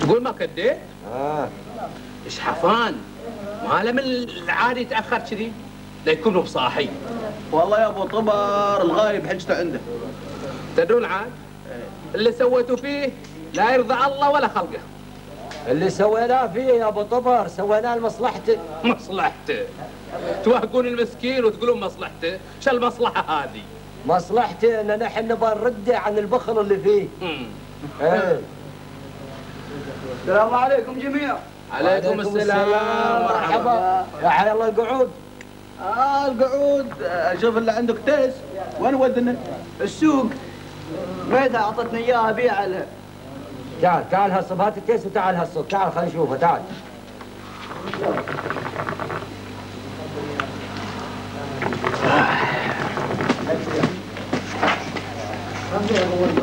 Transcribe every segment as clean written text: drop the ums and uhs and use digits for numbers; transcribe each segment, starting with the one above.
تقول ما كديت؟ شحفان ما له من العادي يتاخر كذي ليكون بصاحي. والله يا ابو طبر الغايب حجته عنده. تدرون عاد اللي سويتوا فيه لا يرضى الله ولا خلقه. اللي سويناه فيه يا ابو طبر سويناه لمصلحته. مصلحته؟ توهقون المسكين وتقولون مصلحته؟ شو المصلحه هذه؟ مصلحته ان نحن نبغى نرده عن البخل اللي فيه. ايه. السلام عليكم جميعا. عليكم السلام. مرحبا. يا حي الله القعود. القعود. شوف اللي عندك تيس وين ودنا؟ السوق. ميتها اعطتني اياها ابيع لها. تعال هالصب هات التيس وتعال هالصب، تعال خلينا نشوفه تعال.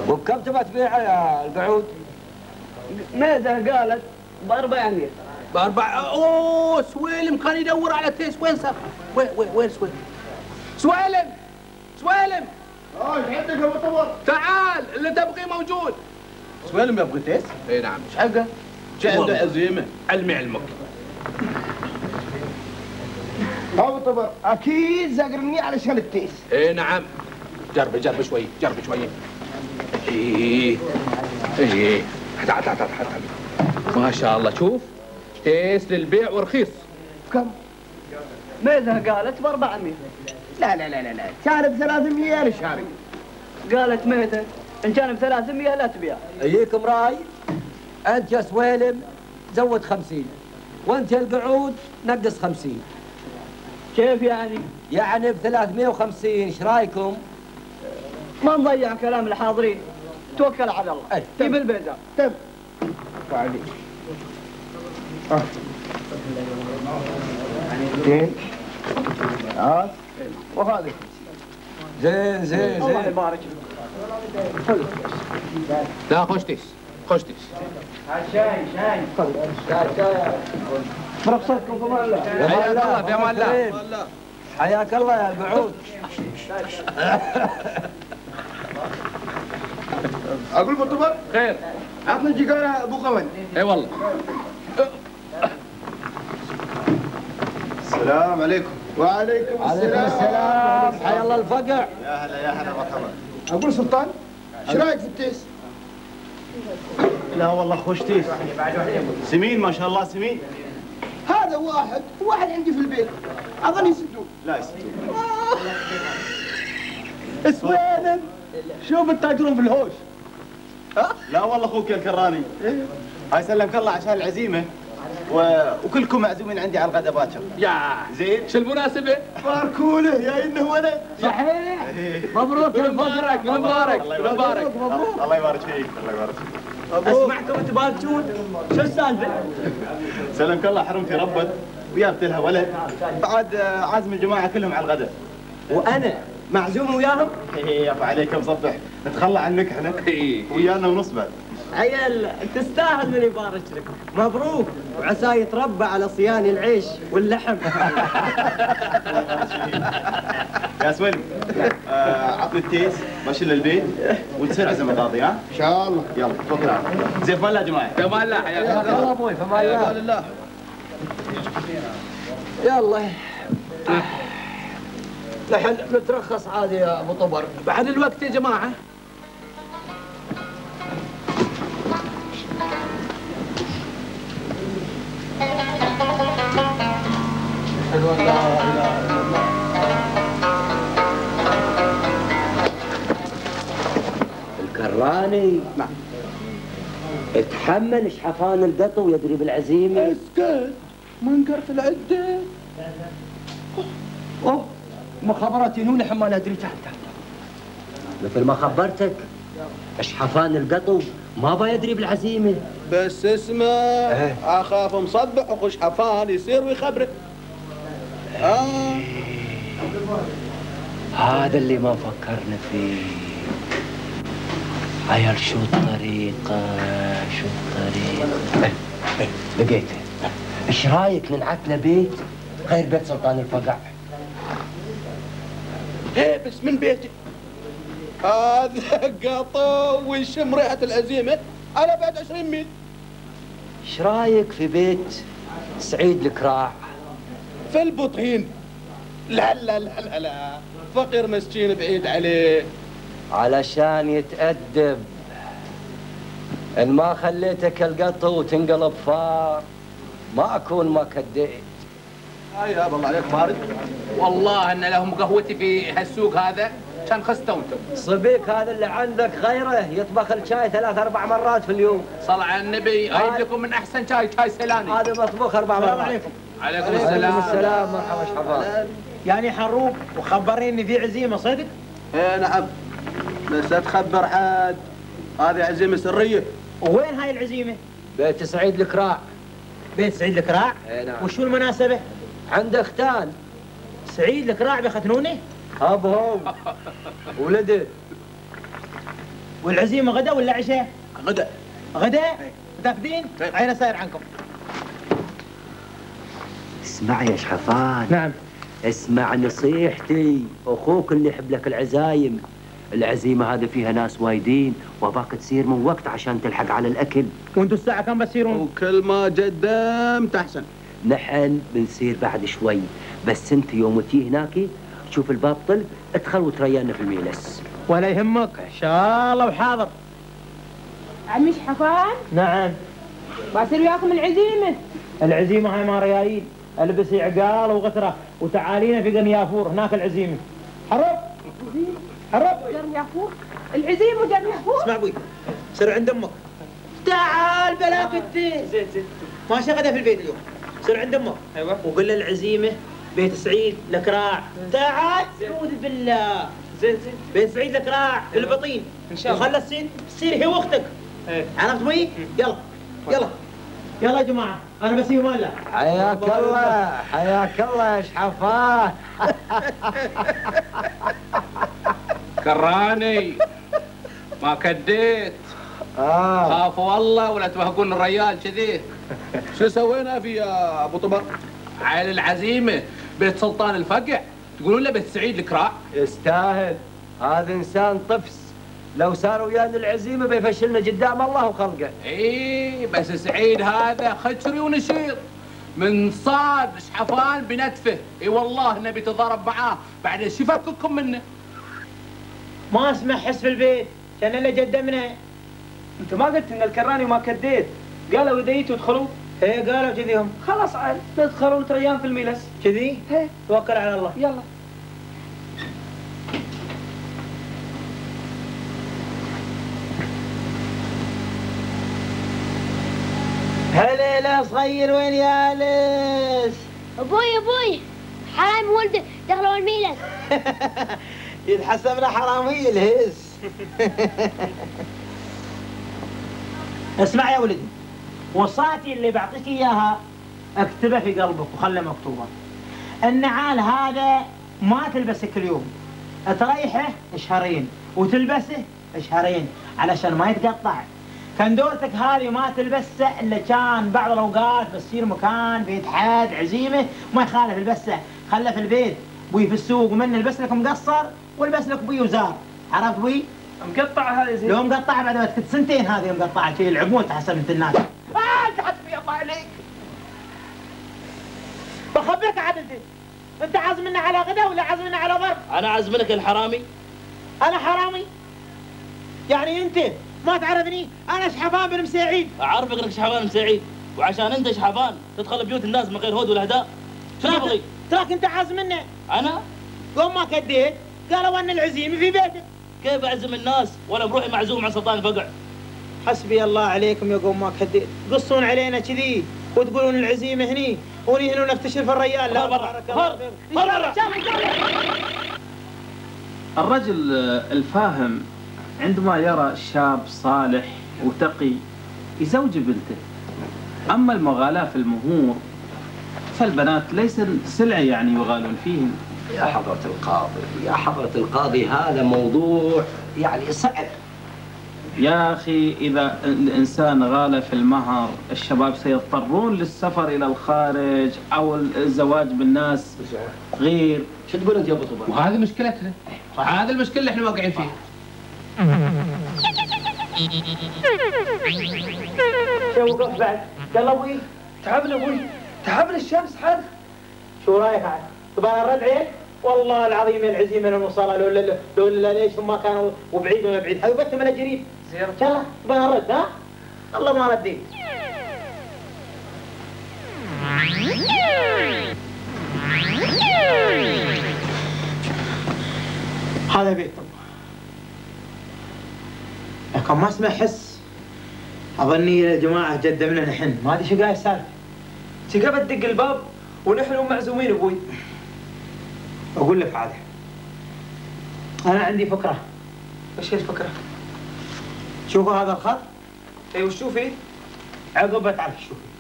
وبكم تبغى تبيعها يا القعود؟ ميتها قالت ب400. اوه سويلم كان يدور على تيس. وين صار؟ وين سويلم؟ سويلم ايش عندك يا ابو طبر؟ تعال اللي تبغيه موجود. سويلم يبغى تيس؟ اي نعم. ايش حقه؟ شو عنده عزيمه؟ علمك. ابو طبر اكيد زاقرني علشان التيس. اي نعم. جرب شوي. ايه تعال ما شاء الله. شوف تيس للبيع ورخيص. كم؟ ميتها قالت ب400. لا كان ب300 انا شاري. قالت ميتها ان كان ب300 لا تبيع. ايكم راي؟ انت يا سويلم زود 50 وانت يا القعود نقص 50. كيف يعني؟ يعني ب350. ايش رايكم؟ ما نضيع كلام الحاضرين. توكل على الله. جيب البيزا. تم. وعلي. اثنين. وهذه. زين. الله يبارك فيك. لا خش تيس. شاي. برخصتكم في امان الله. في امان الله. حياك الله يا القعود. اقول ابو طبر خير. عطنا جيجارة ابو قون. اي والله. السلام عليكم. وعليكم السلام. حيا الله الفقع. يا هلا مرحبا. اقول سلطان ايش رايك في التيس؟ لا والله خوش تيس. سمين ما شاء الله سمين. هذا واحد عندي في البيت اظن يسدون. لا يسدون. سويلم شوف التاجرون في الهوش. لا والله اخوك يا الكراني. هاي سلمك الله عشان العزيمه وكلكم معزومين عندي على الغداء باكر. يا زين. شو المناسبة؟ باركوله يا انه ولد. صحيح. مبروك مبارك. الله يبارك فيك. اسمعكم تباركون. شو السالفه؟ سلمك الله حرمتي ربت وجابت لها ولد بعد عازم الجماعه كلهم على الغداء. وانا معزوم وياهم؟ يا ابو عليك مصبح نتخلى عنك احنا ويانا ونصبر. عيال تستاهل من يبارك لك. مبروك وعسى يتربى على صيان العيش واللحم. يا سويلم عطني التيس بشيل البيت وتصير عزم القاضي. ها ان شاء الله. يلا تفضلوا. زين فما الله يا جماعه. فما الله. حياك يلا ابوي فما الله. يلا نحن نترخص عادي يا ابو طبر. بعد الوقت يا جماعة. أشهد أن لا إله إلا الله. الكراني. نعم. اتحمل شحفان القطو ويدري بالعزيمة. اسكت ما انقرت العدة. اوه مخابراتي نحن ما ندري. تعال مثل ما خبرتك شحفان القطو ما بيدري بالعزيمة. بس اسمع اخاف مصبح وخش حفان يصير ويخبرك. هذا اللي ما فكرنا فيه. عيال شو الطريقة لقيته. ايش رايك ننعت له بيت غير بيت سلطان الفقع؟ ايه بس من بيتي. هذا قطو ويشم ريحة العزيمة على بعد 20 ميل. ايش رايك في بيت سعيد الكراع؟ في البطين. لا لا لا لا لا، فقير مسكين بعيد عليه. علشان يتأدب. ان ما خليتك القطو وتنقلب فار ما اكون ما كديت. يا الله عليك بارد. والله ان لهم قهوتي في هالسوق هذا كان خستوا انتم. صبيك هذا اللي عندك غيره يطبخ الشاي 3-4 مرات في اليوم. صل على النبي، اجيب لكم من احسن شاي سيلاني. هذا مطبوخ 4 مرات. السلام عليكم. عليكم السلام. السلام. مرحبا شحفان. يعني حروب وخبرني ان في عزيمه صدق؟ ايه نعم، بس لا تخبر حد، هذه عزيمة سرية. وين هاي العزيمه؟ بيت سعيد الكراع. بيت سعيد الكراع؟ اي نعم. وشو المناسبه؟ عنده ختان. سعيد الكراع بختنونه؟ هو ولده. والعزيمه غدا ولا عشاء؟ غدا. غدا؟ متاكدين؟ طيب. عين ساير عنكم. اسمع يا شحفان. نعم. اسمع نصيحتي، اخوك اللي يحب لك العزايم. العزيمه هذه فيها ناس وايدين واباك تسير من وقت عشان تلحق على الاكل. وانتوا الساعه كم بتصيرون؟ وكل ما قدمت احسن. نحن بنسير بعد شوي، بس انت يوم تجي هناك تشوف الباب طل ادخل وتريانا في الميلس. ولا يهمك ان شاء الله وحاضر. عمي شحفان؟ نعم. بصير وياكم العزيمه. العزيمه هاي ما ريايل، البسي عقال وغتره وتعالينا في قرنيافور هناك العزيمه. حرب حرب. قرنيافور؟ العزيمه قرنيافور؟ اسمع ابوي، سر عند امك. تعال بلاك الدين. زين ما شغله في البيت اليوم. سر عند امك. ايوه. وقول له العزيمه بيت سعيد الكراع. تعال. اعوذ بالله. زين بيت سعيد الكراع في البطين ان شاء الله. وخلى تصير هي واختك. ايه عرفت ابوي؟ يلا يلا يلا يا جماعه، انا بسيب ماله. حياك الله حياك الله يا شحفان. كراني ما كديت. خافوا والله ولا توهقون الريال كذي. شو سوينا في يا ابو طبر؟ عيل العزيمه بيت سلطان الفقع، تقولون له بيت سعيد الكراع؟ يستاهل. هذا انسان طفس، لو صار ويانا العزيمه بيفشلنا قدام الله وخلقه. ايه بس سعيد هذا خشري ونشيط، من صاد شحفان بنتفه. اي والله نبي تضارب معاه بعد شو فككم منه. ما اسمع حس في البيت، كان اللي قدمنا. انت ما قلت ان الكراني ما كديت؟ قالوا اذا جيتوا ادخلوا. ايه قالوا كذي هم. خلاص عاد ندخلوا ونتريان في الميلس. كذي؟ ايه توكل على الله. يلا. هلا صغير وين يا اليس؟ ابوي حرام ولده دخلوا الميلس. يتحسبنا حرامي الهس. اسمع يا ولدي، وصاتي اللي بعطيك اياها اكتبها في قلبك وخلها مكتوبه. النعال هذا ما تلبسه كل يوم، تريحه شهرين وتلبسه شهرين علشان ما يتقطع. كندورتك هذه ما تلبسه الا كان بعض الاوقات بتصير مكان بيت حاد عزيمه وما يخالف البسه، خله في البيت. بوي في السوق ومن البس لك مقصر والبس لك بوي وزار. عرفت بوي؟ مقطعه هذه زين. لو مقطعه بعد ما تكت سنتين هذه مقطعه شي العمود تحسب انت الناس. حسبي الله عليك. بخبرك عاد انت عازمنا على غدا ولا عازمنا على ضرب؟ انا عازمك الحرامي. انا حرامي؟ يعني انت ما تعرفني؟ انا شحفان بن مسعيد. اعرفك انك شحفان مسعيد، وعشان انت شحفان تدخل بيوت الناس من غير هود ولا هداء. شو تبغي؟ تراك انت عازمنا. انا؟ يوم ما كديت قالوا ان العزيمه في بيتك. كيف اعزم الناس وانا بروحي معزوم عن سلطان الفقع؟ حسبي الله عليكم يا قوم ما كديت، تقصون علينا كذي وتقولون العزيمه هني ونحن نفتشر في الريال. لا برا برا. الرجل الفاهم عندما يرى شاب صالح وتقي يزوج بنته. أما المغالاة في المهور فالبنات ليس سلعة يعني يغالون فيهم. يا حضرة القاضي هذا موضوع يعني صعب. يا أخي إذا الإنسان غال في المهر الشباب سيضطرون للسفر إلى الخارج أو الزواج بالناس غير. شو تقول أنت يا أبو طبع؟ وهذه مشكلتنا، وهذه المشكلة اللي احنا واقعين فيها. شو وقف بعد؟ قال ابوي تعبنا ابوي، تعبنا الشمس حد. شو رايك عاد؟ تبغى نرد عيل؟ والله العظيم يا العزيمه انا نوصلها لولا ليش ما كانوا وبعيد ولا بعيد، هذا بس من الجريد. يلا تبغى نرد ها؟ الله ما رديت. هذا بيتهم. لكن ما اسمع حس. اظني يا جماعه قدمنا نحن، ما ادري شو قاعد السالفه. تقدر تدق الباب ونحن معزومين ابوي. اقول لك عاد انا عندي فكره. وش هي الفكره؟ شوفوا هذا الخط؟ اي وش فيه؟ عقب تعرف شو فيه.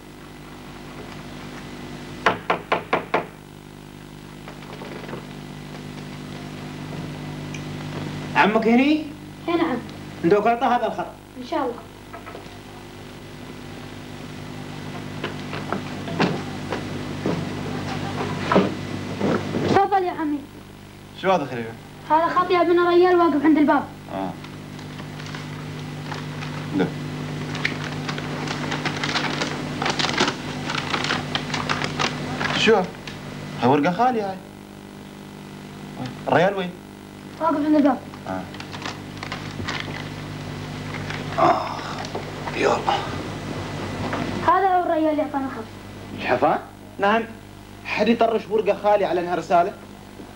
عمك هني؟ اي نعم. ندوق اعطى هذا الخط. ان شاء الله. تفضل يا عمي. شو هذا خليفه؟ هذا خط يا ابن ريال واقف عند الباب. لا. شو؟ هاي ورقة خالية هاي. الريال وين؟ واقف عند الباب. يلا. هذا هو الريال اللي اعطانا الخط. شحفان؟ نعم. حد يطرش ورقة خالية على انها رسالة؟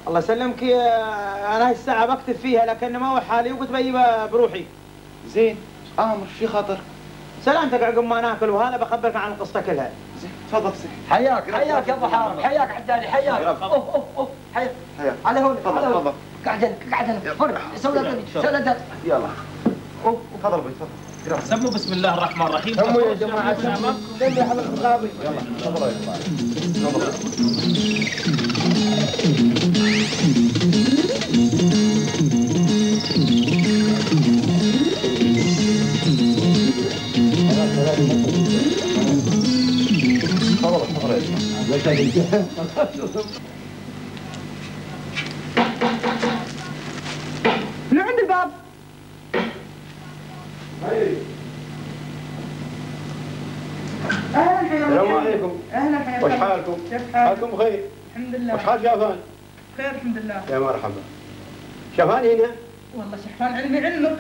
الله يسلمك انا هاي الساعة بكتب فيها لكن ما هو حالي وقلت بجيبها بروحي. زين، امر في خاطر. سلامتك عقب ما ناكل وهذا بخبرك عن القصة كلها. زين، تفضل سي. حياك حياك يا ابو حارب، حياك عدالي، حياك. اوف حياك. على هون تفضل تفضل. قاعد فرق سوي لك يلا. تفضل ابوي تفضل. سموا بسم الله الرحمن الرحيم. سموا يا جماعة سموا. دم يا حلق الغابي. يلا تفضل يا جماعة. تفضل. من عند الباب. اهلا حياكم. السلام عليكم. اهلا حياكم. وش حالكم؟ كيف حالك؟ حالكم بخير؟ الحمد لله. وش حال شافان؟ بخير الحمد لله. يا مرحبا. شافان هنا؟ والله شحفان علمي علمك.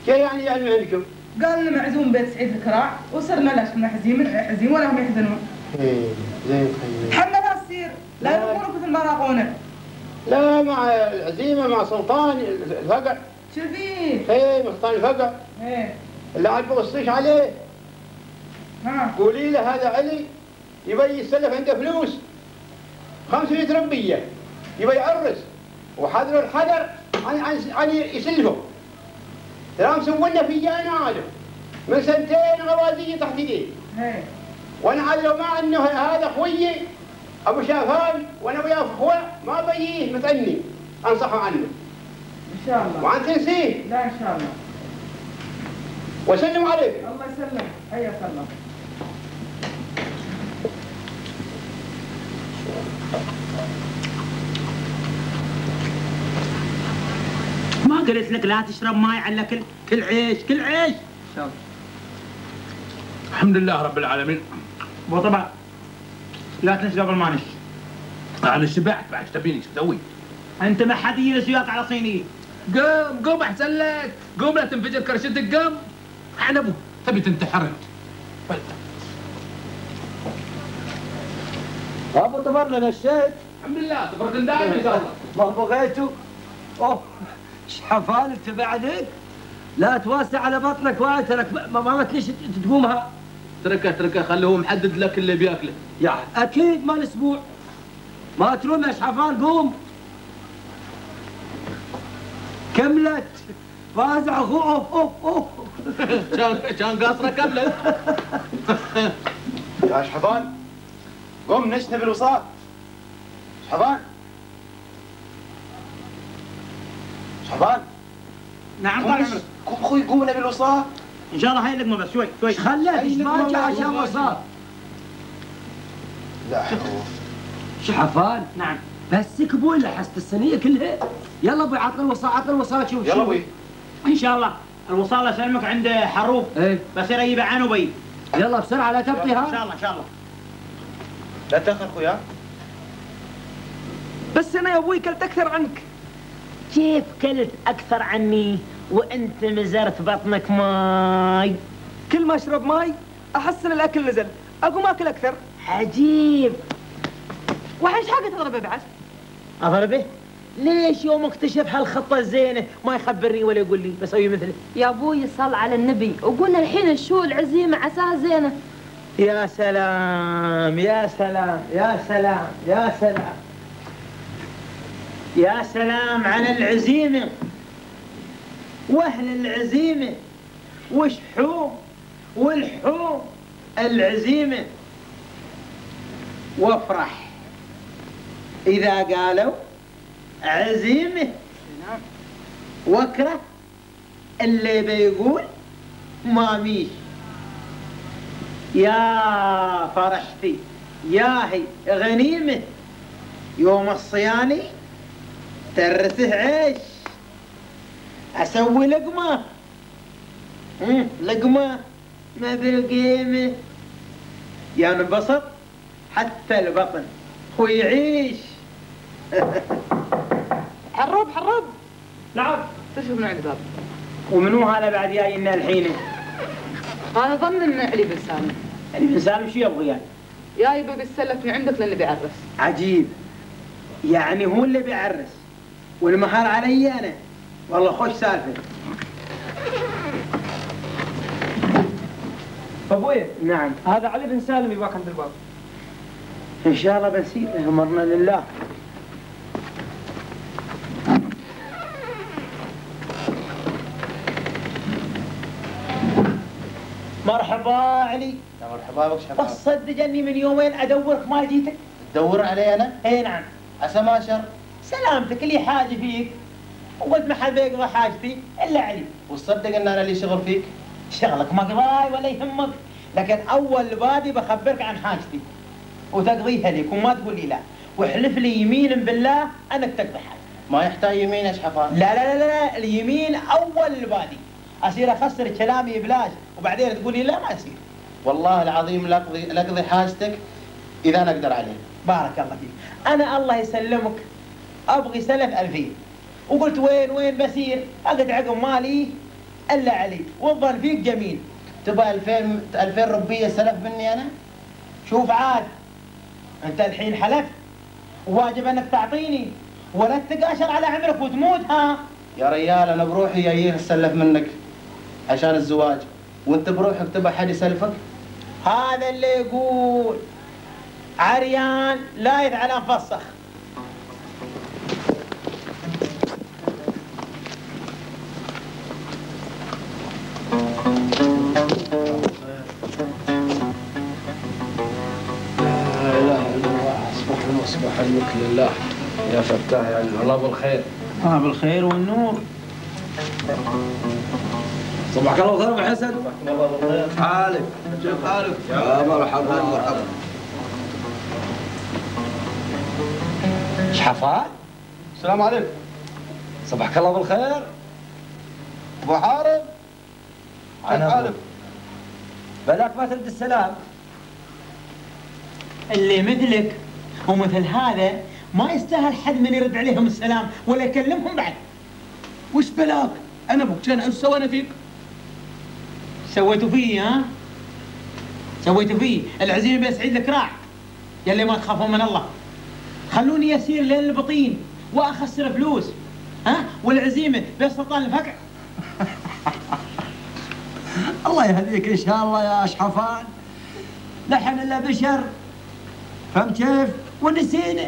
كيف يعني يعني عندكم؟ قال لنا معزوم بيت سعيد الكراع وصرنا لا شفنا حزين ولا هم يحزنون. ايه زين خير. حنا لا تصير لا يروحون مثل ما راقونا. لا مع العزيمة مع سلطان الفقع. شو فيه؟ ايه مع سلطان الفقع. ايه. اللي عاد بغصيش عليه. ها. قولي له هذا علي يبي يستلف عنده فلوس 500 ربية يبي يعرس وحذروا الحذر عن يسلفه. ترى مسوينا في جانا عالم من سنتين غوازية تحت يديه. ايه. وانا عاد لو ما انه هذا اخوي ابو شافان وانا وياه اخوه ما بيجيه مثلني انصحه عنه. ان شاء الله. وعن تنسيه. لا ان شاء الله. وسلم عليك. الله يسلمك. حياك الله. ما قلت لك لا تشرب ماي على كل عيش كل عيش. الحمد لله رب العالمين. مو طبعا لا تنسى قبل ما نش. انا شبعت بعد ايش تبيني ايش اسوي؟ انت ما حد يجلس وياك على صينيه. قوم احسن لك، قوم لا تنفجر كرشتك قوم. عن ابوك تبي تنتحر انت. ابو طبر نشيت. الحمد لله تفرق دائما ان شاء الله. ما بغيتوا. اوه شحفان انت بعدك؟ لا توسع على بطنك وايد ترك ما تليش تقومها. تركه خليه هو محدد لك اللي بياكله. يا اكيد مال اسبوع. ما تروم يا شحفان قوم. كملت فازع اخوه. اوه كان قاصره كملت. يا شحفان قوم نشنا بالوصال. شحفان شحفان نعم طال عمرك. قوم اخوي قوم نبي الوصال. ان شاء الله هاي اللقمه بس شوي شوي. خليت ايش ما جاء عشان وصال. لا حول. شحفان نعم. بس كبول لحست الصينيه كلها. يلا ابوي عطنا الوصال عطنا الوصال شوف. يلا ابوي. ان شاء الله الوصال اسلمك عند حروف. ايه بس يجيب عن وبي. يلا بسرعه لا تبطي ها. ان شاء الله ان شاء الله. لا تاخر اخويا. بس انا يا ابوي كلت اكثر عنك. كيف كلت اكثر عني وانت مزرت بطنك ماي؟ كل ما اشرب ماي احسن الاكل نزل، اقوم اكل اكثر. عجيب. وحين ايش حاجه تضربه بعد؟ اضربه؟ ليش يوم اكتشف هالخطه الزينه ما يخبرني ولا يقول لي بسوي مثله؟ يا ابوي صل على النبي وقلنا الحين شو العزيمه عساها زينه. يا سلام يا سلام يا سلام يا سلام يا سلام على العزيمه واهل العزيمه وشحوم والحوم العزيمه. وافرح اذا قالوا عزيمه واكره اللي بيقول ماميش. يا فرحتي يا هي غنيمه يوم الصياني ترته عيش اسوي لقمه لقمه ما بالقيمه ينبسط حتى البطن ويعيش. حروب حروب. نعم تشوف من عند الباب. ومنو هذا بعد جاي لنا الحين؟ انا ظن ان علي بن سالم. علي بن سالم شو يبغى يعني؟ جاي بيتسلف من عندك لانه بيعرس. عجيب. يعني هو اللي بيعرس والمهر علي انا. والله خوش سالفه. ابوي نعم. هذا علي بن سالم يبغاك عند الباب. ان شاء الله بنسيب امرنا لله. مرحبا علي. يا مرحبا بك شحفان. بس صدق اني من يومين ادورك ما جيتك. تدور علي انا؟ اي نعم. عسى ما شر. سلامتك لي حاجه فيك وقلت ما حد بيقضي حاجتي الا علي. وتصدق ان انا لي شغل فيك؟ شغلك ما قضاي ولا يهمك، لكن اول بادي بخبرك عن حاجتي وتقضيها لك وما تقول لي لا، واحلف لي يمين بالله انك تقضي حاجتي. ما يحتاج يمين يا شحفان. لا لا لا لا اليمين اول بادي. اصير اخسر كلامي بلاش وبعدين تقول لي لا ما يصير. والله العظيم لاقضي حاجتك اذا انا اقدر عليه. بارك الله فيك. انا الله يسلمك ابغي سلف 2000 وقلت وين بسير اقعد عقب مالي الا علي والظن فيك جميل. تبغى 2000 ربيه سلف مني انا؟ شوف عاد انت الحين حلفت وواجب انك تعطيني ولا تقاشر على عمرك وتموت ها. يا ريال انا بروحي جايين اسلف منك عشان الزواج وانت بروحك تبى حد يسلفك؟ هذا اللي يقول عريان لايث على مفسخ. اصبح الملك لله. يا فتاح يا علم الله بالخير. بالخير والنور. صباحك الله بالخير ابو حسن. صباحك الله بالخير. حالك؟ كيف حالك؟ يا مرحبا مرحبا. شحفان؟ السلام عليكم. صباحك الله بالخير. ابو حارب. كيف حالك؟ بلاك ما ترد السلام. اللي مثلك ومثل هذا ما يستاهل حد من يرد عليهم السلام ولا يكلمهم بعد. وش بلاك؟ انا ابوك كان ايش سوينا فيك؟ سويتوا فيه ها؟ سويتوا فيه العزيمه بيسعد الكراع. يلي ما تخافون من الله. خلوني يسير لين البطين واخسر فلوس ها؟ والعزيمه بسلطان الفقع. الله يهديك ان شاء الله يا شحفان. نحن الا بشر فهمت كيف؟ ونسينا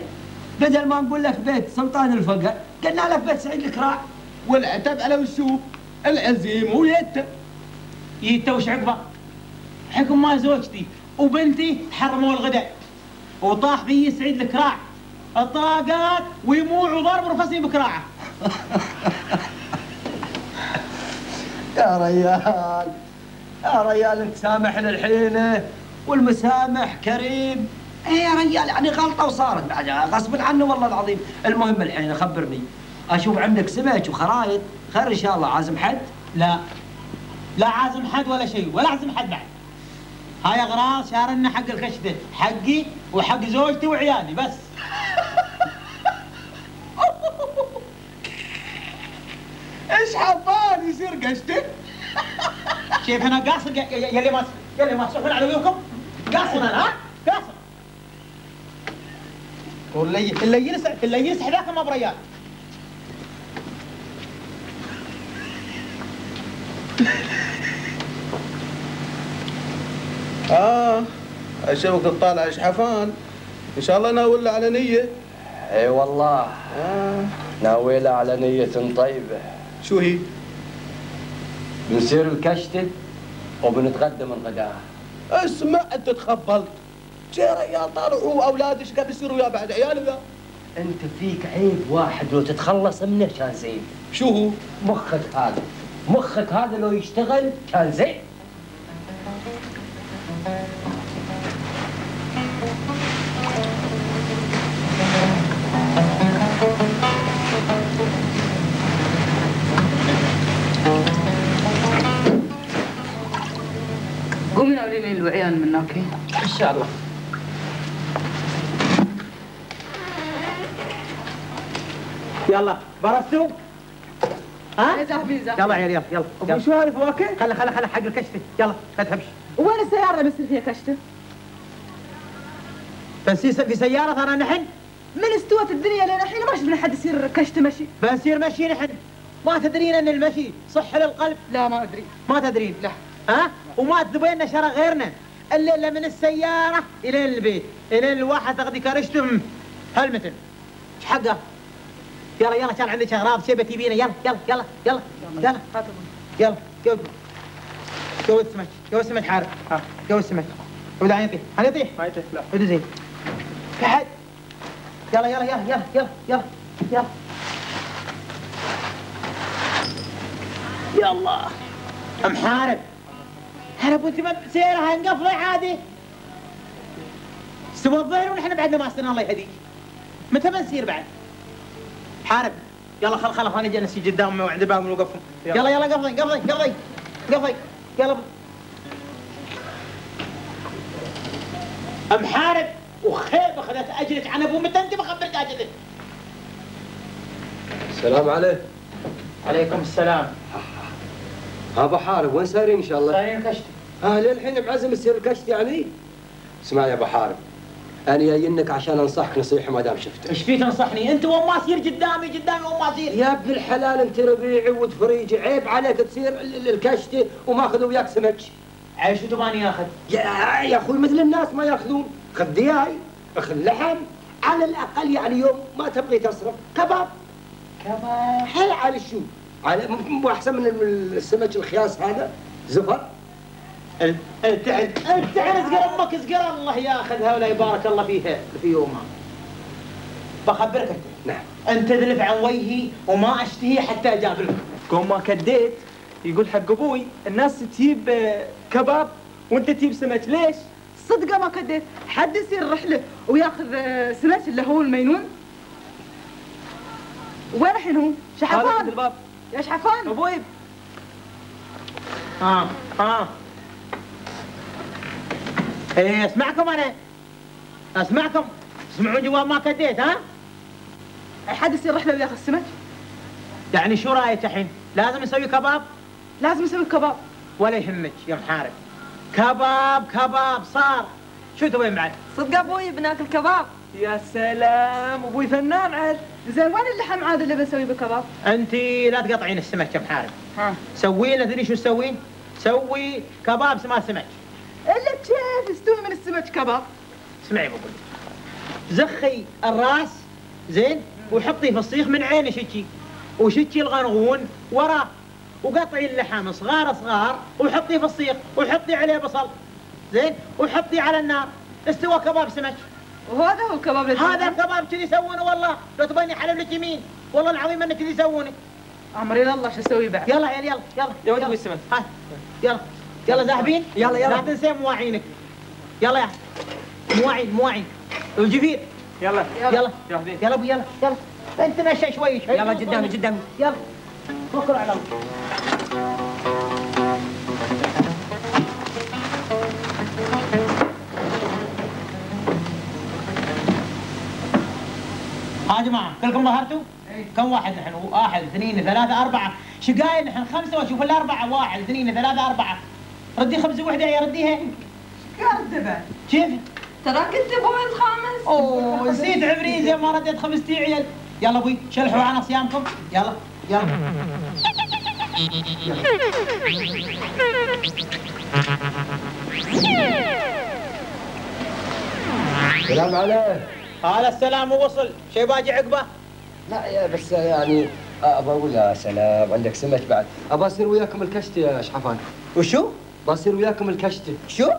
بدل ما نقول لك بيت سلطان الفقر قلنا لك بيت سعيد الكراع. والعتب على وشوف العزيمه ويته. يته وش عقبه؟ حكم ما زوجتي وبنتي حرموا الغداء وطاح في سعيد الكراع الطاقات ويموع وضرب رفسني بكراعه. يا ريال يا ريال انت سامح للحين والمسامح كريم. ايه يا ريال يعني غلطه وصارت بعد غصب عنه والله العظيم. المهم الحين خبرني، اشوف عندك سمك وخرايط، خير ان شاء الله. عازم حد؟ لا لا عازم حد ولا شيء، ولا عازم حد بعد. هاي اغراض شارنا حق الكشته، حقي وحق زوجتي وعيالي بس. ايش حبان يصير قشتك؟ شايف انا قاصر يلي ما تصحون على ويوكم؟ قاصر انا ها؟ قاصر. اللي ينسح ذاك ما بريال. اشوفك تطالع شحفان، ان شاء الله ناوي له على نيه. اي والله ناوي له على نية طيبة. شو هي؟ بنصير الكشتة وبنتغدى من غداها. اسمع انت تخبلت، يا ريال طالعوا واولادك قاعد يصيروا ويا بعد عيال ويا. انت فيك عيب واحد لو تتخلص منه كان زين. شو هو؟ مخك هذا لو يشتغل كان زين. قومي ناولي لي الوعيان منك. ان شاء الله. يلا برستوا؟ ها؟ زهبي يلا عيال يلا. ابو شو هاي الفواكه؟ خلي حق الكشته، يلا خذ حبش. وين السيارة اللي بصير فيها كشته؟ بنصير في سيارة ترى نحن؟ من استوت الدنيا لين الحين ما شفنا حد يصير كشته مشي. بنصير مشي نحن. ما تدرين ان المشي صحي للقلب؟ لا ما ادري. ما تدرين؟ لا. ها؟ وما تبين شرى غيرنا الا من السيارة الين البيت، الين الواحد تاخذي كرشته هالمثل. ايش حقه؟ يلا كان عندك اغراض شيء بتجيبينه. يلا يلا جو السمك حارب. جو السمك وبدا يطيح. هل يطيح؟ ما يطيح لا. وده زين. في حد؟ يلا يا الله محارب. حارب وانت ما سيرها انقفضي عادي. استوى الظهر ونحن بعدنا ما استنى الله يهديك. متى بنسير بعد؟ حارب يلا خل انا جالس قدامهم وعند الباب ونوقفهم. يلا قفضي يلا محارب. وخيب اخذت اجرك عن ابو متى انت ما خبرت اجرك. السلام عليكم. عليكم السلام. ابو حارب وين سايرين ان شاء الله؟ سايرين كشتي. للحين معزم يصير الكشت يعني؟ اسمع يا ابو حارب، انا جايينك عشان انصحك نصيحه ما دام شفتك. ايش فيك تنصحني؟ انت وين ما تصير قدامي وين ما تصير؟ يا ابن الحلال انت ربيعي وتفريجي، عيب عليك تصير الكشته وما اخذوا وياك سمك. عيش تباني ياخذ؟ يا اخوي مثل الناس ما ياخذون، خذ دياي، اخذ لحم، على الاقل يعني يوم ما تبغي تصرف كباب. حي على شو؟ على مو احسن من السمك الخياس هذا زفر. انت ازقر امك ازقر الله ياخذها ولا يبارك الله فيها في يومها. بخبرك انت. نعم. انت تدلف عن وجهي وما اشتهي حتى اجابلك. قوم ما كديت يقول حق ابوي الناس تجيب كباب وانت تجيب سمك، ليش؟ صدقه ما كديت حد يصير رحله وياخذ سمك اللي هو المينون. وين الحين هو؟ شحفان الباب. يا شحفان ابوي. ايه اسمعكم انا. اسمعكم. تسمعون جواب ما كديت ها؟ حد يصير رحله وياخذ سمك؟ يعني شو رايك الحين؟ لازم نسوي كباب؟ لازم نسوي كباب. ولا يهمك يا محارب. كباب صار. شو تبين بعد؟ صدق ابوي بناكل كباب. يا سلام ابوي فنان عاد. زين وين اللحم عاد اللي بسوي بالكباب؟ انت لا تقطعين السمك يا محارب. سوي لنا تدري شو تسوين؟ سوي كباب مال سمك. الا كيف يستوي من السمك كباب؟ اسمعي بقول. زخي الراس زين وحطي فصيخ من عينه شكي وشكي الغنغون وراه وقطعي اللحم صغار وحطي فصيخ وحطي عليه بصل زين وحطي على النار. استوى كباب سمك. وهذا هو الكباب اللي هذا الكباب كذي يسوونه والله. لو تبيني حلف لك يمين والله العظيم انه كذي يسوونه. امري لله شو اسوي بعد؟ يلا عيال يلا يلا يا ولد السمك. هاي يلا يلا ذاهبين؟ يلا يلا. لا تنسى مواعينك. يلا يا مواعين والجفير. يلا يلا يلا ابو يلا يلا انت مشى شوي. يلا قدامي. يلا توكلوا على الله. ها جماعة كلكم ظهرتوا؟ كم واحد نحن؟ 1 2 3 4 شقايل نحن 5 واشوف الاربعة 1 2 3 4 ردي خبز وحدة يا رديها. كارثة بعد. كيف؟ ترى كنت ابوي الخامس. اوه نسيت عمري زي ما رديت خبزتي عيال. يلا ابوي شلحوا عن صيامكم. يلا يلا. سلام عليك. هذا السلام وصل، شي باجي عقبه؟ لا يا بس يعني ابى اقول يا سلام عندك سمك بعد، ابى اصير وياكم الكشت يا شحفان. وشو؟ بصير وياكم الكشت. شو؟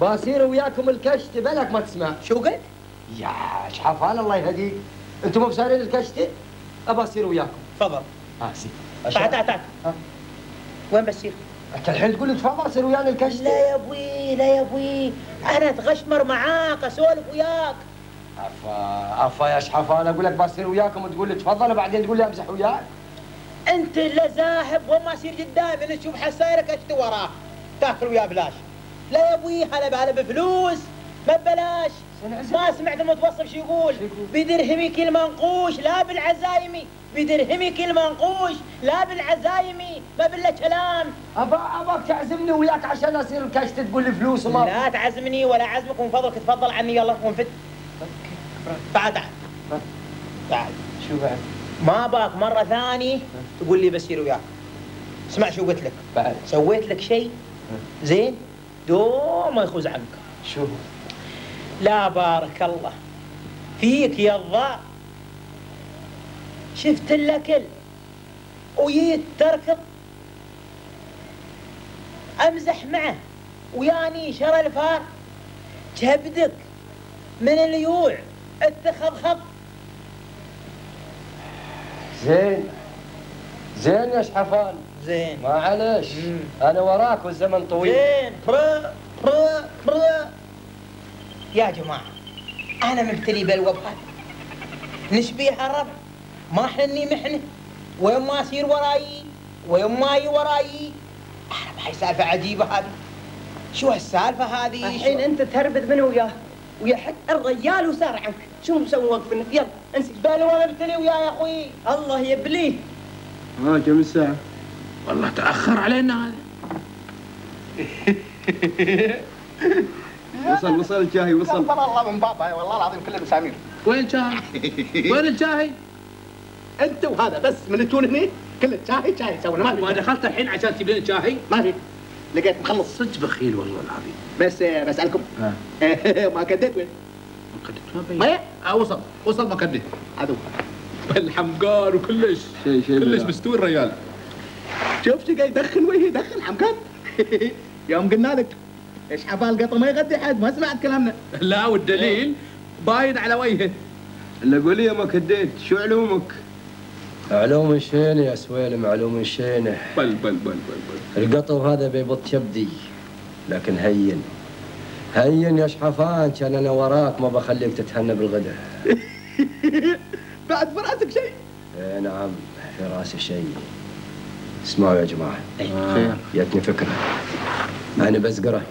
بصير وياكم الكشت بلك ما تسمع. شو قلت؟ يا شحفان الله يهديك، انتم مو بصارين الكشت؟ ابى اصير وياكم. تفضل. سي. تعال. وين بصير؟ انت الحين تقول لي تفضل صير ويانا الكشت؟ لا يا ابوي، انا اتغشمر معاك اسولف وياك. عفا يا شحفان، اقول لك بصير وياكم وتقول لي تفضل وبعدين تقول لي امزح وياك. انت اللي زاهب وما يصير قدامي نشوف حسايرك اشتي وراه تاكل وياه بلاش. لا يا ابوي هلا بفلوس ما ببلاش. ما سمعت المتوصف شو يقول؟ بدرهمك المنقوش لا بالعزايمي، بدرهمك المنقوش لا بالعزايمي، ما بالله كلام. اباك تعزمني وياك عشان اصير الكشت تقول لي فلوس وما لا تعزمني ولا عزمك ومن فضلك تفضل عني يلا ونفت. تعال شو بعد؟ ما باك مرة ثانية تقول لي بسير وياك. اسمع شو قلت لك؟ بعد سويت لك شيء زين دوم ما يخوز عنك. شو؟ لا بارك الله فيك يا الضاء. شفت الاكل وجيت تركض امزح معه وياني شرى الفار كبدك من اليوع اتخذ خط. زين يا شحفان. زين معلش انا وراك والزمن طويل. زين يا جماعه انا مبتلي بالوباء نشبيها الربع ما حني محنه وين ما اصير وراي وين ما يي وراي. اعرف هاي سالفه عجيبه هذه. شو هالسالفه هذه؟ الحين انت تهربد منه وياه ويحق الرجال وسار عنك. شو مسوي وقفنا؟ يلا انسى. بل وانا مبتلي وياه يا اخوي. الله يبليه. كم الساعة؟ والله تأخر علينا هذا. وصل الشاهي وصل. الله من بابا والله العظيم كله مسامير. وين شاهي؟ وين الشاهي؟ انت وهذا بس من تكون هني كله شاهي سوينا. ما دخلت الحين عشان تجيب لنا شاهي؟ ما في لقيت مخلص. صدق بخيل والله العظيم. بس بسألكم ما كديت وين؟ ما كديت ما بين. وصل ما كديت. عدو بالحمقان وكلش كلش مستوي الرجال. شوف شو قاعد يدخن وجهي يدخن حمقان. يوم قلنا لك ايش حفال قطه ما يغدي حد ما سمعت كلامنا. لا والدليل باين على وجهه. اللي قول لي ما كديت شو علومك؟ علوم شينه يا سويلم علوم شينه. بل القطو هذا بيبط كبدي لكن هين يا شحفان كان انا وراك ما بخليك تتهنى بالغداء. بعد في راسك شيء؟ ايه نعم في راسي شيء. اسمعوا يا جماعه. خير. جاتني فكره. انا بزقره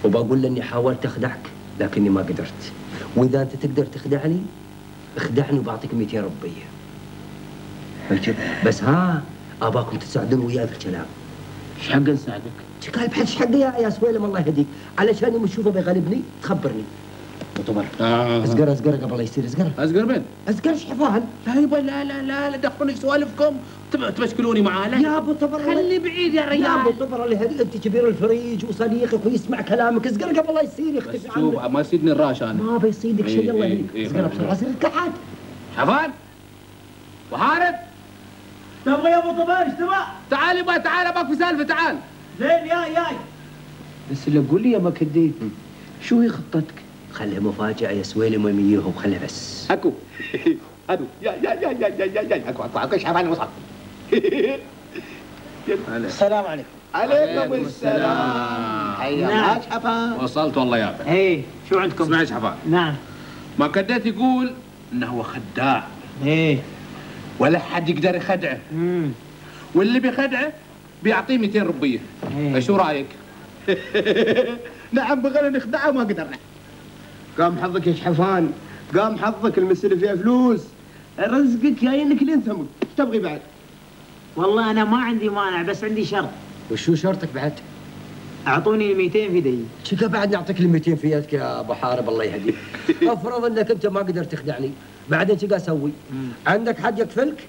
وبقول له اني حاولت اخدعك لكني ما قدرت، واذا انت تقدر تخدعني اخدعني وبعطيك 200 ربيه. فهمت؟ بس اباكم تساعدون وياي في الكلام. ايش حق نساعدك؟ قال بحد ايش حقي يا سويلم الله يهديك، علشان يوم تشوفه بيغلبني تخبرني. وطبر ازقر قبل لا يصير ازقر من؟ ازقر شحفان. لا يبا لا دخلوني سوالفكم تمشكلوني معاه. لا يا ابو طبر خلي بعيد يا رجال. يا ابو طبر اللي هدي انت كبير الفريج وصديقك ويسمع كلامك. ازقر قبل لا يصير يختفي عنك. شوف ما يصيدني الراش انا. ما بيصيدك شيء الله يهديك. ازقر بسرعه صير الكحات. شحفان وهارب تبغى يا ابو طبر ايش تبغى؟ تعال يبا تعال اباك في سالفه تعال. زين ياي بس اللي قول لي يا ما كديت شو هي خطتك؟ خليها مفاجأة يا سويلم ويميهم خليها بس. اكو هادو يا اكو ايش حفان وصل. السلام عليكم. عليكم السلام. نعم. يا شحفان. وصلت والله يا ابن. ايه شو عندكم؟ اسمع يا شحفان. نعم. ما كديت يقول انه هو خداع. ايه. ولا حد يقدر يخدعه. واللي بيخدعه بيعطيه 200 ربيه. شو رايك؟ نعم بغينا نخدعه وما قدرنا. قام حظك يا شحفان، قام حظك المسألة فيها فلوس، رزقك جايينك لين ثمك، ايش تبغي بعد؟ والله انا ما عندي مانع بس عندي شرط. وشو شرطك بعد؟ اعطوني ال 200 في يدي. شكا بعد نعطيك ال 200 في يدك يا ابو حارب الله يهديك. افرض انك انت ما قدرت تخدعني، بعدين شو اسوي؟ عندك حد يكفلك؟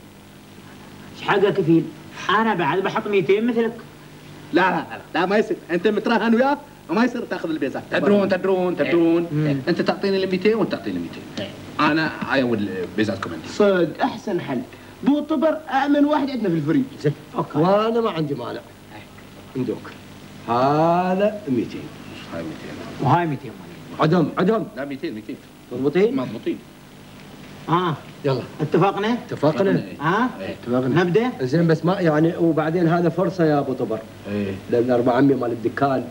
ايش حقك كفيل؟ انا بعد بحط 200 مثلك. لا ما يصير، انت متراهن وياه وما يصير تاخذ البيزات. تدرون انت تعطيني ال 200 وانت تعطيني 200. انا اول بيزاتكم انت. صدق احسن حل. بو طبر امن واحد عندنا في الفريق. زين اوكي. وانا ما عندي مانع. عندك هذا 200. هاي 200 وهاي 200 عدم. لا 200 مضبوطين؟ يلا اتفقنا؟ اتفقنا. اتفقنا. نبدا؟ زين بس ما يعني وبعدين هذا فرصه يا ابو طبر. ايه لان 4 عمي مال الدكان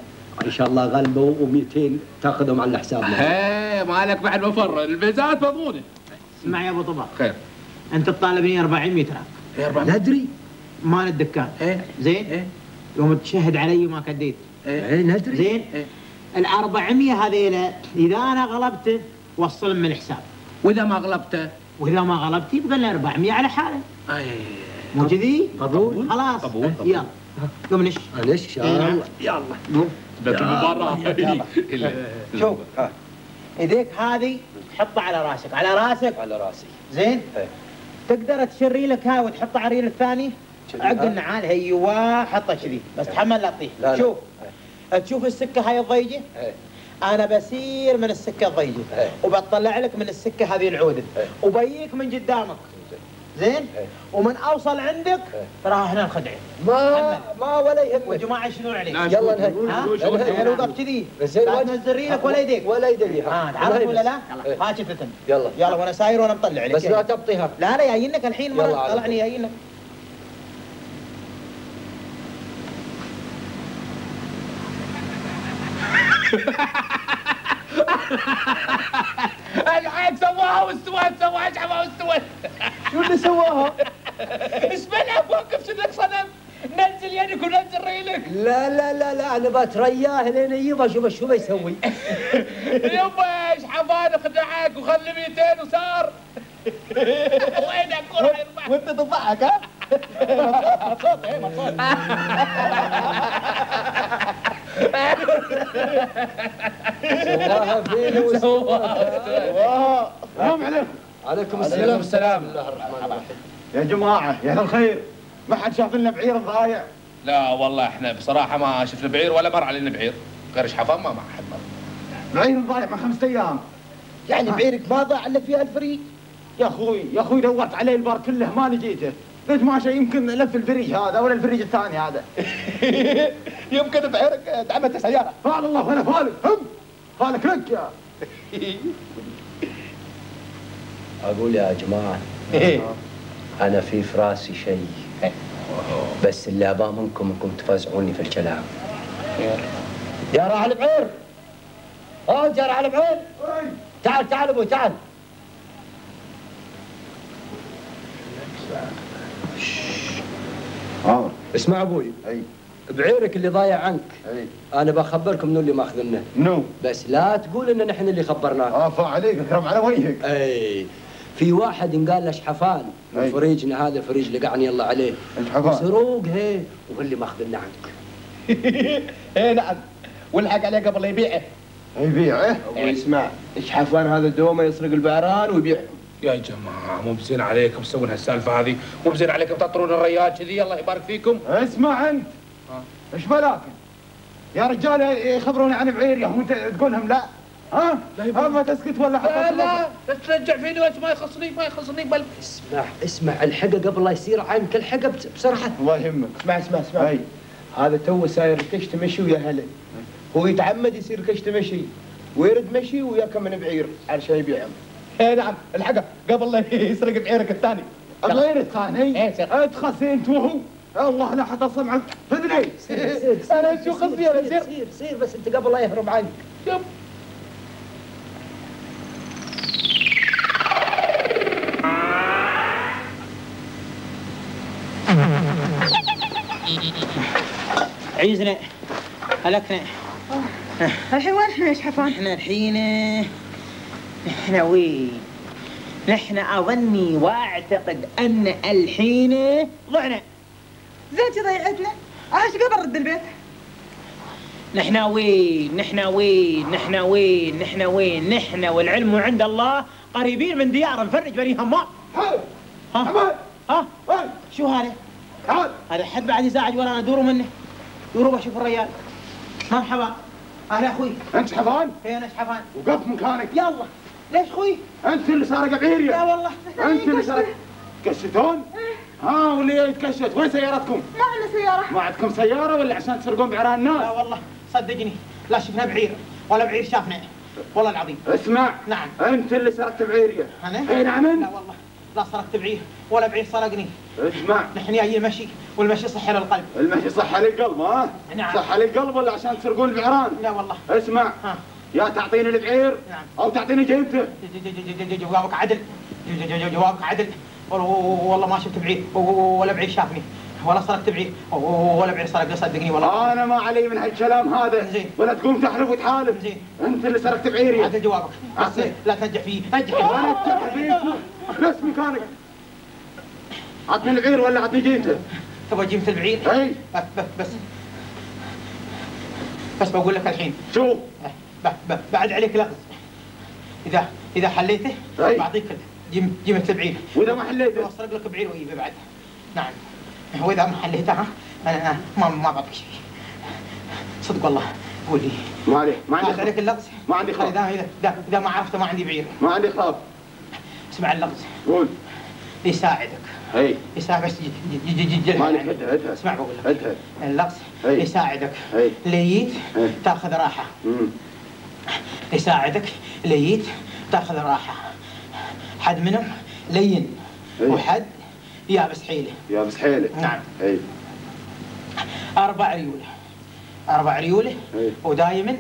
ان شاء الله غلبوا و200 تاخذهم على حسابنا. ايه مالك بعد مفر، البيزات مضمونه. اسمع يا ابو طبر. خير. انت تطالبني 400 تراك. ندري مال الدكان. زين؟ يوم تشهد علي وما كديت. ندري. زين؟ ال 400 هذيلا اذا انا غلبته وصلهم من الحساب. واذا ما غلبته؟ واذا ما غلبتي يبقى لنا 400 على حاله. مو كذي؟ قبول. خلاص. قبول. يلا قوم نش. نش يلا. قوم. بيت المباراة. شوف ايديك هذه تحطها على راسك. على راسي. زين؟ تقدر تشري لك هاي وتحطها على الريل الثاني. عق النعال ايوه حطها كذي بس تحمل لا تطيح. شوف تشوف السكه هاي الضيقه؟ انا بسير من السكه الضيقه وبطلع لك من السكه هذه العوده وبيك من قدامك. زين؟ ومن اوصل عندك تراها هنا الخدعه. ما ولا يهمك. والجماعه يشنون عليك. يلا نهي. لو ضبط كذي لا تنزل ريلك ولا يديك. تعرف ولا لا؟ ها شفتن. يلا وانا ساير وانا مطلع عليك. بس لا تبطيها. لا جايينك الحين مره طلعني جايينك. الحين سواها واستوت. شو اللي سواها؟ اسمعها وقف لك صنم. نزل يدك ونزل ريلك. لا انا بترياه لين يجيبه شو بيسوي؟ يبا ايش حفان خدعك وخلي 200 وصار. وينك كره يربح وانت تضحك ها؟ مبسوط. مبسوط. سواها فينا سواها. السلام عليكم. عليكم السلام. بسم الله الرحمن الرحيم. يا جماعه يا الخير، ما حد شاف لنا بعير ضايع. لا والله احنا بصراحه ما شفنا بعير ولا مر علينا بعير. غير شحفان ما حد مر. بعير ضايع من 5 ايام. يعني بعيرك ما ضاع الا فيها الفريق؟ يا اخوي دورت عليه البار كله ما لقيته. قلت ماشي يمكن لف الفريج هذا ولا الفريج الثاني هذا. يمكن بعيرك دعمت سياره. قال الله وانا فالك فالك لك يا. اقول يا جماعه انا في فراسي شيء بس اللي اباه منكم انكم تفزعوني في الكلام. يا راعي البعير. يا راعي البعير. تعال ابوي تعال. اسمع ابوي. بعيرك اللي ضايع عنك انا بخبركم منو اللي ماخذنه. منو؟ بس لا تقول ان نحن اللي خبرناه. عفا عليك اكرم على وجهك. في واحد ينقال له شحفان من فريجنا هذا الفريج اللي قعني الله عليه. شحفان سروق وهو اللي ماخذنه عنك. نعم والحق عليه قبل لا يبيعه. يبيعه؟ اسمع شحفان هذا دومه يسرق البعران ويبيعهم. يا جماعه مو بزين عليكم تسوون هالسالفه هذه، مو بزين عليكم تطرون الريال كذي. الله يبارك فيكم. اسمع انت ايش بلاك يا رجال يخبروني عن بعير يا هو انت تقول لهم لا؟ ما تسكت ولا حتى لا ترجع فيني وانت ما يخصني بل اسمع الحقه قبل لا يصير عنك الحقه بسرعه. الله يهمك. اسمع هذا تو ساير كشت مشي ويا هلا. هو يتعمد يصير كشت مشي ويرد مشي وياكم من بعير علشان يبيعهم. نعم الحقه قبل لا يسرق بعيرك الثاني. غير الثاني ادخل انت وهو. الله لا حد سمعك فدني. انا شو خصي انا سير بس انت قبل لا يهرب عنك. عيزنا هلكنا. الحين وين احنا يا شحفان؟ احنا الحين احنا وين؟ نحن اظني واعتقد ان الحين ضعنا. زين ضيعتنا. ايش قبل رد البيت؟ نحن وين؟ نحن وين؟ نحن وين؟ نحن وين؟ نحن والعلم عند الله قريبين من ديار نفرج بني همام. ها؟ ها؟ شو هذا؟ تعال. هذا حد بعد يزعج ورانا. دوروا منه. دوروا بشوف الرجال. مرحبا. اهلا اخوي. انت شحفان؟ اي انا شحفان. وقف مكانك. يلا. ليش اخوي؟ انت اللي سارق بعيري. لا والله. انت اللي سارق. كشتون؟ ها واللي يتكشت. وين سيارتكم؟ ما عندنا سيارة. ما عندكم سيارة ولا عشان تسرقون بعيران الناس؟ لا والله صدقني لا شفنا بعير ولا بعير شافنا. والله العظيم. اسمع. نعم. انت اللي سرقت بعيري. انا؟ اي نعم. لا والله لا سرقت بعير ولا بعير سرقني. اسمع. نحن جايين مشي والمشي صحة للقلب. المشي صحة للقلب ها؟ نعم. صحة للقلب ولا عشان تسرقون البعيران؟ لا والله. اسمع. ها. يا تعطيني البعير نعم. او تعطيني جيبته. جوابك عدل. جوابك عدل. والله ما شفت بعير ولا بعير شافني ولا سرقت بعير ولا بعير سرقني صدقني والله. انا ما علي من هالكلام هذا. زين. ولا تقوم تحلف وتحالف. زين. انت اللي سرقت بعيري. عدل جوابك. بس لا تنجح فيه. نجح فيه. وانا اتجح فيك. نفس مكانك. عطني البعير ولا عطني جيبته. تبغى جيبة البعير؟ اي. بس بقول لك الحين. شو؟ بعد عليك لغز. اذا حليته بعطيك جيبة البعير. واذا ما حليته؟ بسرق لك بعير ويجي بعد. نعم. واذا ما حليتها انا ما بعطيك شيء. صدق والله. قول لي. ما عليك. ما عندي عليك اللغز. ما عندي خوف. اذا ما عرفته ما عندي بعير. ما عندي خوف. اسمع اللغز. قول. يساعدك. اي. يساعدك بس مالك ادها. اسمع بقول لك. ادها. اللغز يساعدك. اي. ليت تاخذ راحة. يساعدك ليت تاخذ راحة. حد منهم لين. وحد يابس حيله. يابس حيله. نعم. اي. 4 ريوله. 4 ريوله. ودايما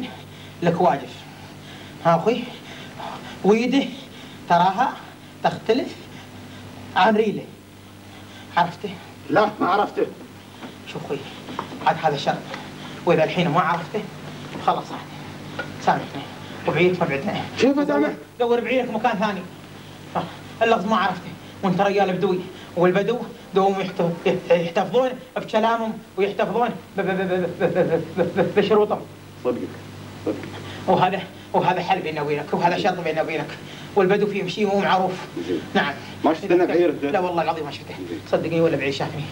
لك واجف. ها اخوي. ويده تراها تختلف عن ريله. عرفته؟ لا ما عرفته. شوف اخوي عاد هذا شرط. واذا الحين ما عرفته خلاص عاد سامحني. وبعيرك ما بعدنا. كيف اسامح؟ دور بعيرك مكان ثاني. اللغز ما عرفته وانت رجال بدوي والبدو دوم يحتفظون بكلامهم ويحتفظون بشروطهم. صدقك. وهذا حل بيننا وبينك وهذا شرط بيننا وبينك والبدو فيه شيء مو معروف. نعم. ما شفت انا بعيرك؟ لا والله العظيم ما شفته. صدقني ولا بعير شافني.